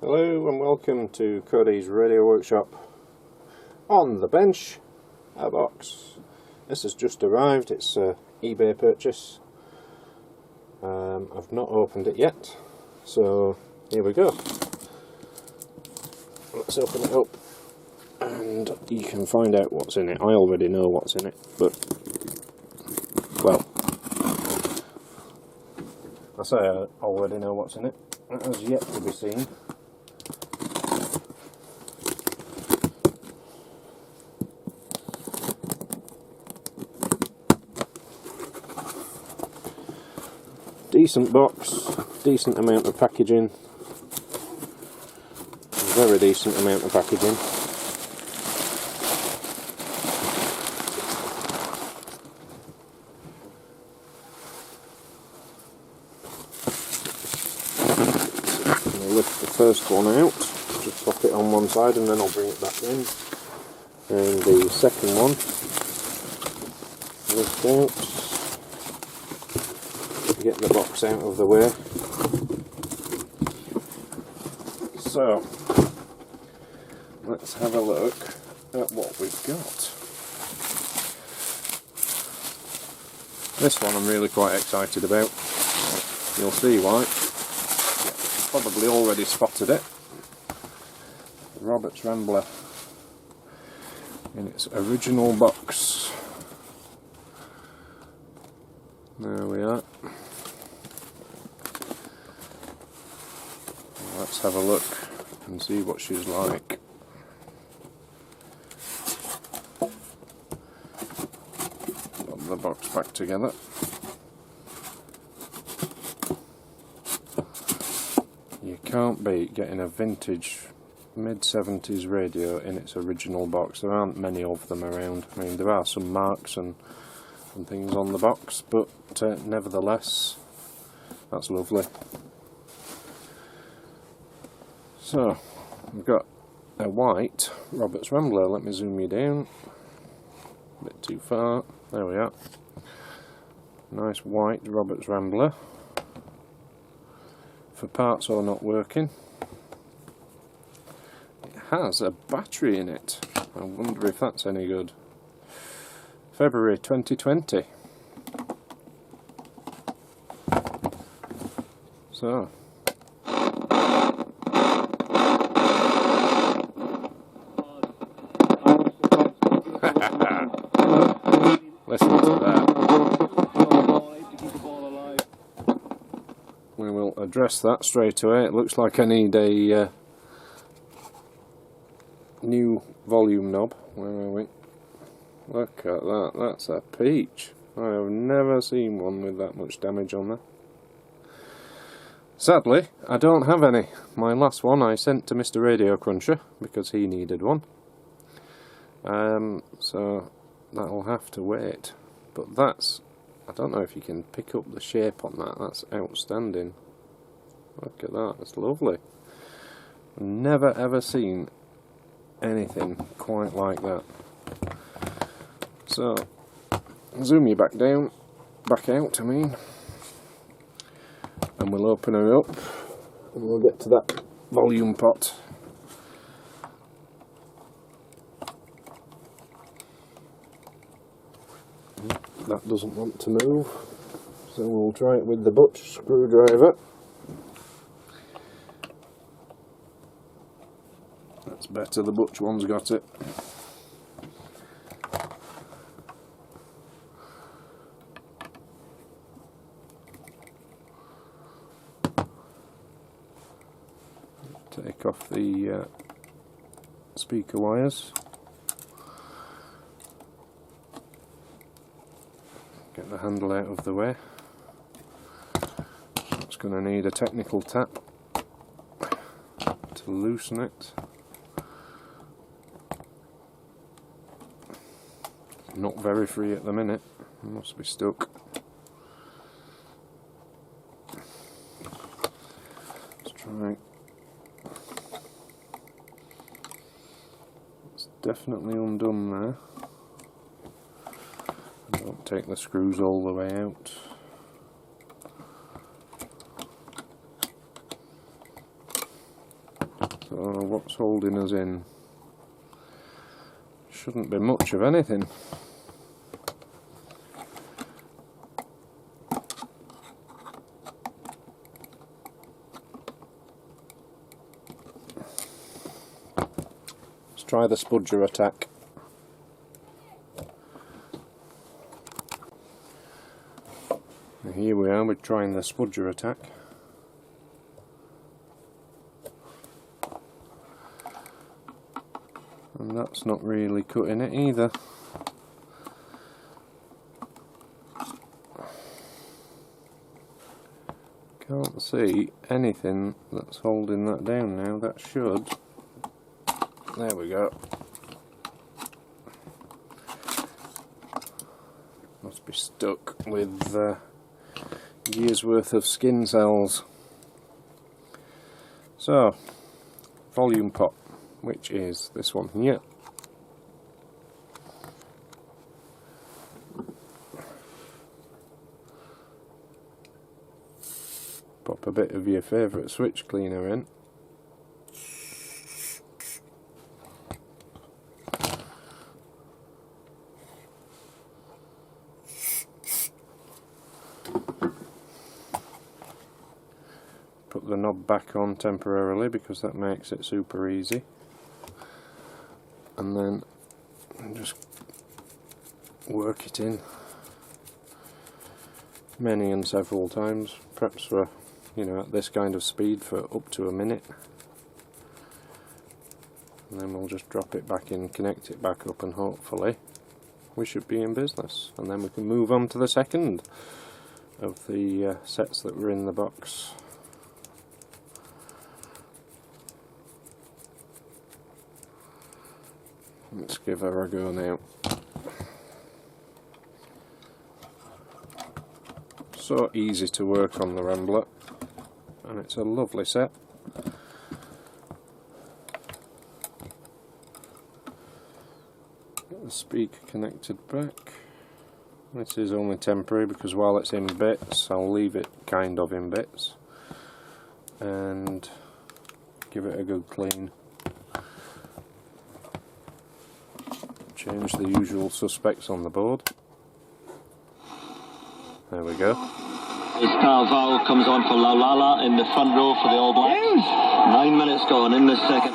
Hello and welcome to Cody's Radio Workshop. On the bench, a box. This has just arrived, it's an eBay purchase. I've not opened it yet, so here we go. Let's open it up and you can find out what's in it. I already know what's in it, but, well, I say I already know what's in it. That has yet to be seen. Decent box, decent amount of packaging, very decent amount of packaging. I'm going to lift the first one out, just pop it on one side and then I'll bring it back in. And the second one, lift out. Get the box out of the way. So let's have a look at what we've got. This one I'm really quite excited about. You'll see why. You've probably already spotted it. Roberts Rambler in its original box. There we are. Let's have a look and see what she's like. Put the box back together. You can't beat getting a vintage mid-70s radio in its original box. There aren't many of them around. I mean, there are some marks and things on the box, but nevertheless, that's lovely. So, we've got a white Roberts Rambler. Let me zoom you down. A bit too far. There we are. Nice white Roberts Rambler. For parts are not working. It has a battery in it. I wonder if that's any good. February 2020. So. Listen to that. We will address that straight away. It looks like I need a new volume knob. Where are we? Look at that. That's a peach. I have never seen one with that much damage on there. Sadly, I don't have any. My last one I sent to Mr. Radio Cruncher because he needed one. So that'll have to wait. But that's, I don't know if you can pick up the shape on that. That's outstanding. Look at that, it's lovely. Never ever seen anything quite like that. So, zoom you back out, I mean. And we'll open her up and we'll get to that volume pot. That doesn't want to move, so we'll try it with the butch screwdriver. That's better, the butch one's got it. Take off the speaker wires. Get the handle out of the way. It's going to need a technical tap to loosen it. Not very free at the minute. It must be stuck. Let's try. It's definitely undone there. Don't take the screws all the way out. So what's holding us in? Shouldn't be much of anything. Let's try the spudger attack. And here we are, we're trying the spudger attack. And that's not really cutting it either. Can't see anything that's holding that down now. That should. There we go. Must be stuck with years worth of skin cells. So, volume pot, which is this one here. Pop a bit of your favourite switch cleaner in. Put the knob back on temporarily because that makes it super easy. And then just work it in many and several times, perhaps for, you know, at this kind of speed for up to a minute. And then we'll just drop it back in, connect it back up, and hopefully we should be in business. And then we can move on to the second of the sets that were in the box. Let's give her a go now. So easy to work on the Rambler, and it's a lovely set. Get the speaker connected back. This is only temporary because while it's in bits, I'll leave it kind of in bits and give it a good clean. Change the usual suspects on the board. There we go. Estarval comes on for Laulala in the front row for the All Blacks. 9 minutes gone in the second.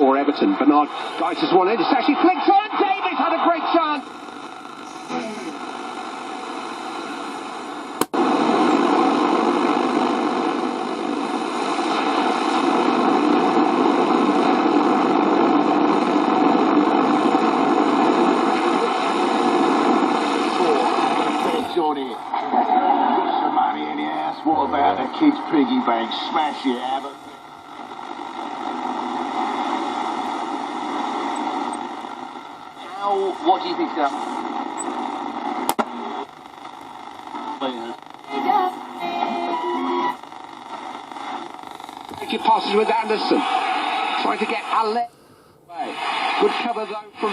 Or Everton. Bernard Guys has won it. It's actually flicked on. Davis had a great chance. What about the kids' piggy bank? Smash it, Abbott. What do you think's going on? Take your passes with Anderson. Trying to get Ale. Good cover though from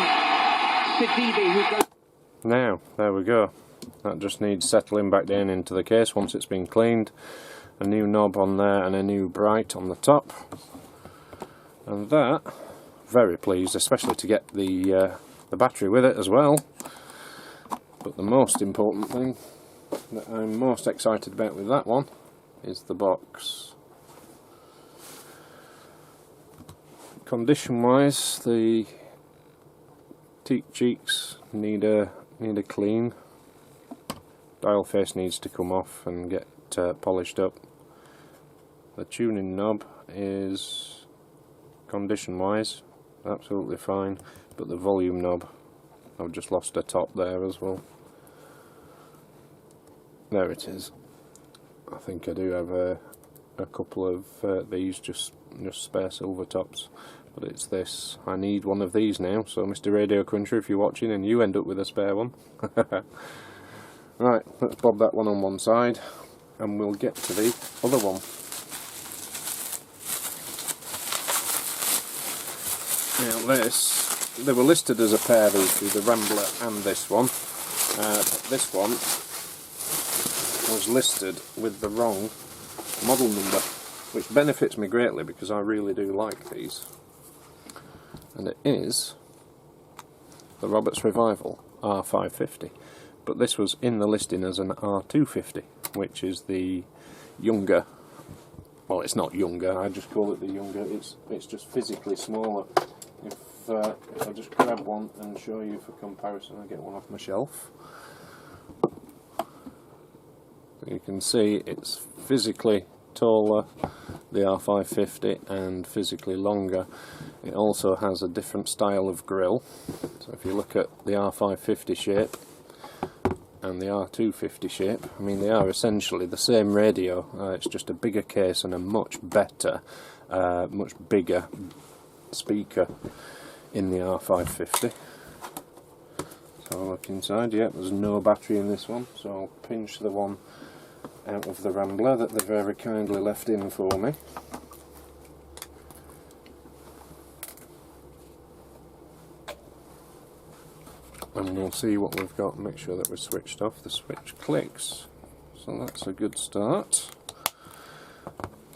Sidibe, who goes. Now, there we go. That just needs settling back down into the case once it's been cleaned. A new knob on there and a new bright on the top. And that, very pleased, especially to get the battery with it as well. But the most important thing that I'm most excited about with that one is the box. Condition wise, the teak cheeks need a clean. Dial face needs to come off and get polished up. The tuning knob is, condition wise, absolutely fine, but the volume knob, I've just lost a top there as well. There it is. I think I do have a couple of these just spare silver tops, but it's this. I need one of these now, so Mr. Radio Cruncher, if you're watching and you end up with a spare one. Right, let's bob that one on one side and we'll get to the other one. Now this, they were listed as a pair, the Rambler and this one. But this one was listed with the wrong model number, which benefits me greatly because I really do like these. And it is the Roberts Revival R550, but this was in the listing as an R250, which is the younger. Well, it's not younger. I just call it the younger. It's just physically smaller. If I just grab one and show you for comparison, I get one off my shelf. You can see it's physically taller, the R550, and physically longer. It also has a different style of grille. So if you look at the R550 shape and the R250 shape, I mean, they are essentially the same radio. It's just a bigger case and a much better, much bigger speaker in the R550. So I'll look inside. Yep, there's no battery in this one, so I'll pinch the one out of the Rambler that they very kindly left in for me. And we'll see what we've got, make sure that we're switched off. The switch clicks, so that's a good start.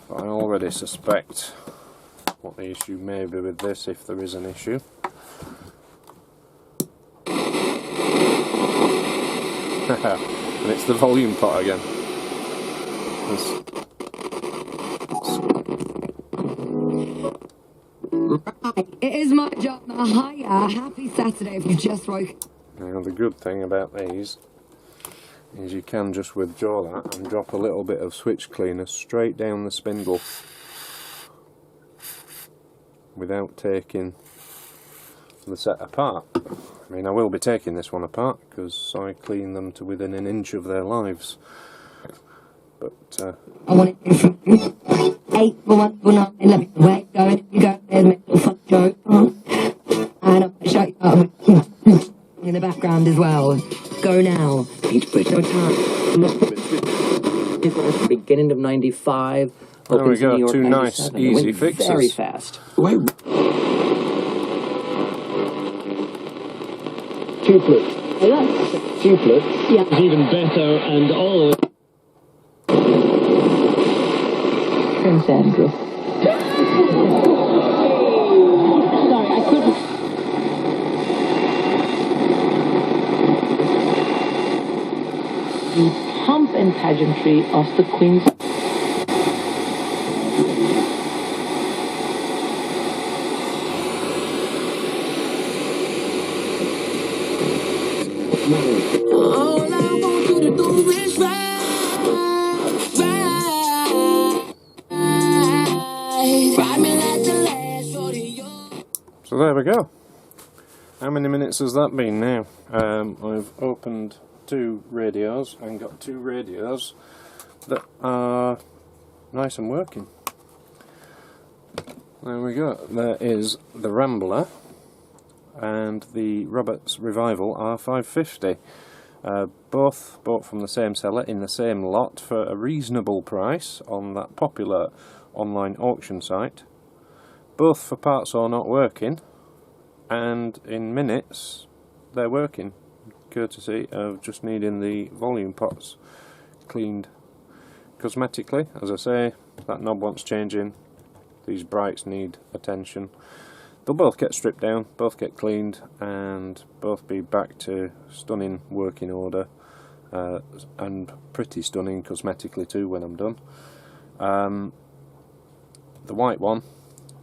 But I already suspect what the issue may be with this, if there is an issue. And it's the volume pot again. It is my job. Hiya, happy Saturday if you just woke. Now the good thing about these is you can just withdraw that and drop a little bit of switch cleaner straight down the spindle without taking the set apart. I mean, I will be taking this one apart because I clean them to within an inch of their lives. But I want it from 8 for 1 for 9 11. Where you going? You go there's my little fuck joke. And I'll show you in the background as well. Go now. Peachbridge, no time. Beginning of 95. There we go, two nice, easy fixes. Very fast. Tuplets. Tuplets. Yeah. It's even better, and all of it. Prince Andrew. Sorry, I couldn't. The pomp and pageantry of the Queen's. All I want you to do is ride, ride me like the last rodeo. so there we go. How many minutes has that been now? I've opened two radios and got two radios that are nice and working. There we go. There is the Rambler and the Roberts Revival R550. Both bought from the same seller in the same lot for a reasonable price on that popular online auction site. Both for parts or not working, and in minutes they're working, courtesy of just needing the volume pots cleaned cosmetically. As I say, that knob wants changing, these brights need attention. They'll both get stripped down, both get cleaned, and both be back to stunning working order, and pretty stunning cosmetically too when I'm done. The white one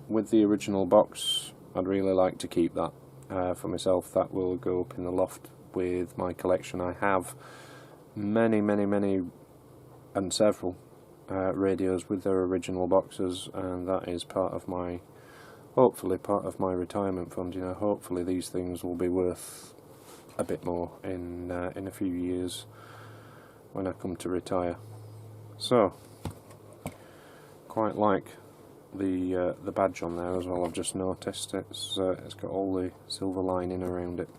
with the original box, I'd really like to keep that for myself. That will go up in the loft with my collection. I have many and several radios with their original boxes, and that is part of my, hopefully part of my retirement fund. You know, hopefully these things will be worth a bit more in a few years when I come to retire. So, quite like the badge on there as well. I've just noticed it's got all the silver lining around it.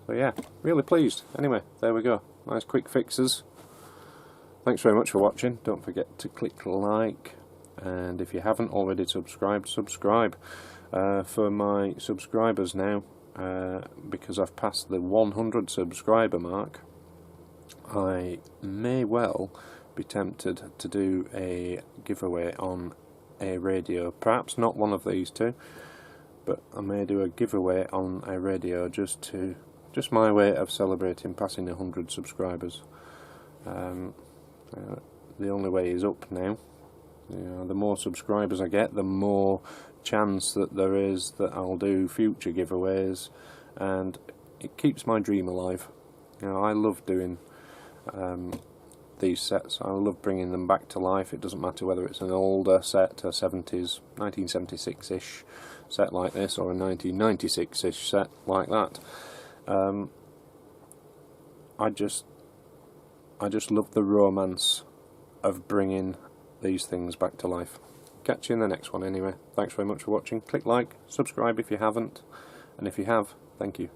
So yeah, really pleased. Anyway, there we go. Nice quick fixes. Thanks very much for watching. Don't forget to click like, and if you haven't already subscribed, subscribe. For my subscribers now, because I've passed the 100 subscriber mark, I may well be tempted to do a giveaway on a radio. Perhaps not one of these two, but I may do a giveaway on a radio, just my way of celebrating passing 100 subscribers. The only way is up now. The more subscribers I get, the more chance that there is that I'll do future giveaways, and it keeps my dream alive. I love doing these sets. I love bringing them back to life. It doesn't matter whether it's an older set, a 70s, 1976-ish set like this, or a 1996-ish set like that. I just love the romance of bringing these things back to life. Catch you in the next one anyway. Thanks very much for watching. Click like, subscribe if you haven't, and if you have, thank you.